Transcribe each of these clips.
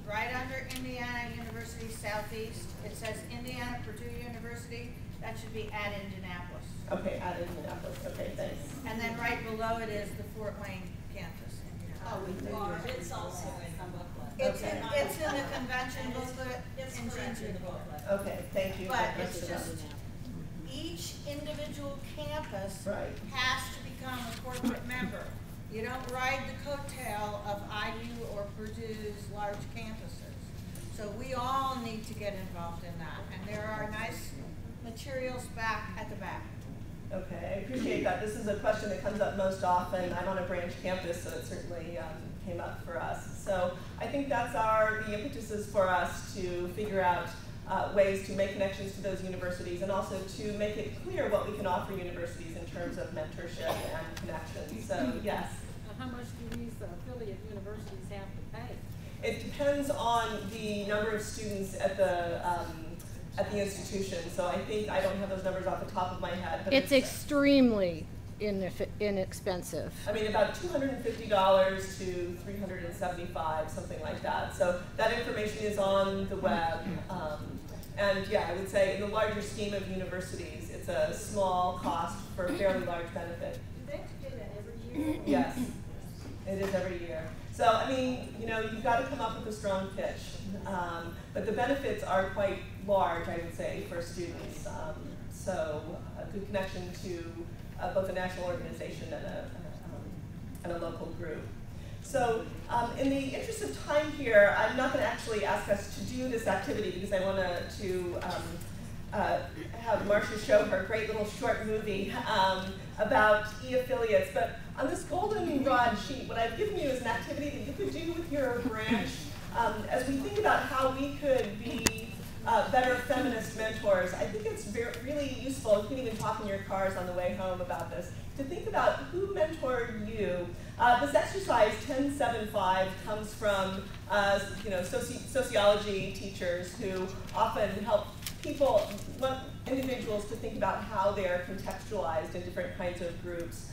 right under Indiana University Southeast, it says Indiana Purdue University. That should be at Indianapolis. Okay, at Indianapolis. Okay, thanks. And then right below it is the Fort Wayne campus. Oh, it's also in the booklet. It's in the convention booklet. It's in the booklet. Okay, thank you. But it's just each individual campus has to become a corporate member. You don't ride the coattail of IU or Purdue's large campuses. So we all need to get involved in that. And there are nice materials back at the back. Okay, I appreciate that. This is a question that comes up most often. I'm on a branch campus, so it certainly came up for us. So I think that's the impetus is for us to figure out ways to make connections to those universities and also to make it clear what we can offer universities in terms of mentorship and connections. So yes. How much do these affiliate universities have to pay? It depends on the number of students at the institution. So I think I don't have those numbers off the top of my head. But it's extremely inexpensive. I mean, about $250 to $375, something like that. So that information is on the web. And yeah, I would say in the larger scheme of universities, it's a small cost for a fairly large benefit. Do they have to do that every year? Yes, it is every year. So, I mean, you've got to come up with a strong pitch. But the benefits are quite large, I would say, for students. So a good connection to both a national organization and a local group. So in the interest of time here, I'm not going to actually ask us to do this activity because I want to have Marcia show her great little short movie about e-affiliates. But on this goldenrod sheet, what I've given you is an activity that you could do with your branch as we think about how we could be better feminist mentors. I think it's really useful, you can even talk in your cars on the way home about this, to think about who mentored you. This exercise, 1075, comes from sociology teachers who often help individuals to think about how they are contextualized in different kinds of groups.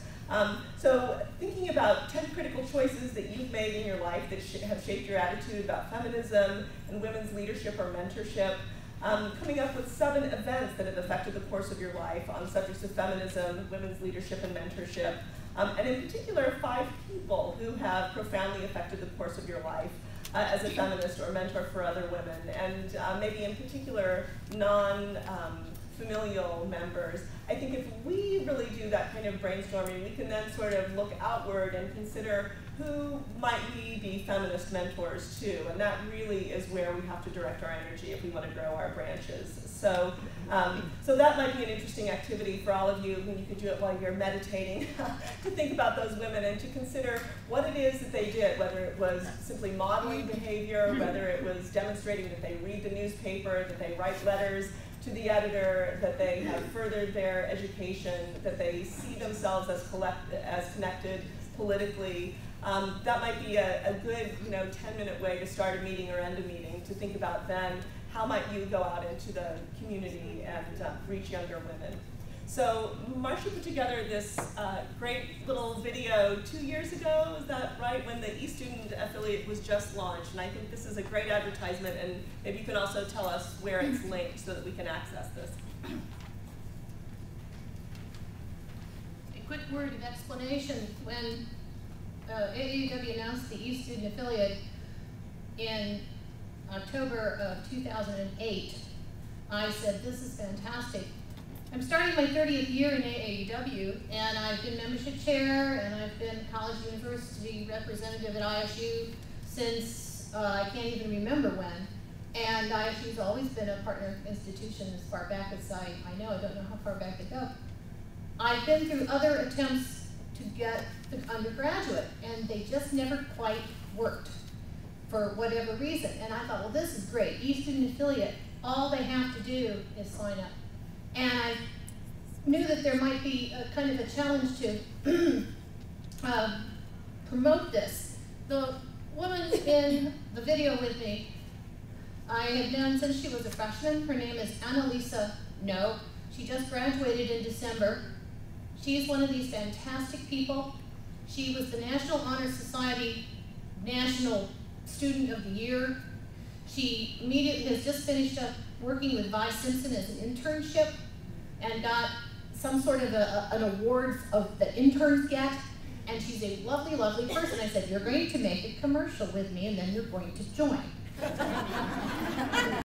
So thinking about 10 critical choices that you've made in your life that have shaped your attitude about feminism and women's leadership or mentorship, coming up with 7 events that have affected the course of your life on subjects of feminism, women's leadership, and mentorship, and in particular 5 people who have profoundly affected the course of your life as a feminist or mentor for other women, and maybe in particular non-familial members. I think if we really do that kind of brainstorming, we can then sort of look outward and consider who might we be feminist mentors to, and that really is where we have to direct our energy if we want to grow our branches. So, so that might be an interesting activity for all of you, and you could do it while you're meditating, to think about those women and to consider what it is that they did, whether it was simply modeling behavior, whether it was demonstrating that they read the newspaper, that they write letters to the editor, that they have furthered their education, that they see themselves as connected politically. That might be a good 10-minute way to start a meeting or end a meeting, to think about then how might you go out into the community and reach younger women. So Marcia put together this great little video 2 years ago, is that right, when the eStudent affiliate was just launched, and I think this is a great advertisement, and maybe you can also tell us where it's linked so that we can access this. A quick word of explanation. When AAUW announced the eStudent affiliate in October of 2008, I said, this is fantastic. I'm starting my 30th year in AAUW, and I've been membership chair, and I've been college university representative at ISU since I can't even remember when. And ISU's always been a partner institution as far back as I know. I don't know how far back to go. I've been through other attempts to get the undergraduate, and they just never quite worked for whatever reason. And I thought, well, this is great. eStudent affiliate, all they have to do is sign up. And I knew that there might be a kind of a challenge to promote this. The woman in the video with me, I have known since she was a freshman. Her name is Annalisa No. She just graduated in December. She's one of these fantastic people. She was the National Honor Society National Student of the Year. She immediately has just finished up working with Vi Simpson as an internship and got some sort of an award of the interns get. And she's a lovely, lovely person. I said, you're going to make a commercial with me and then you're going to join.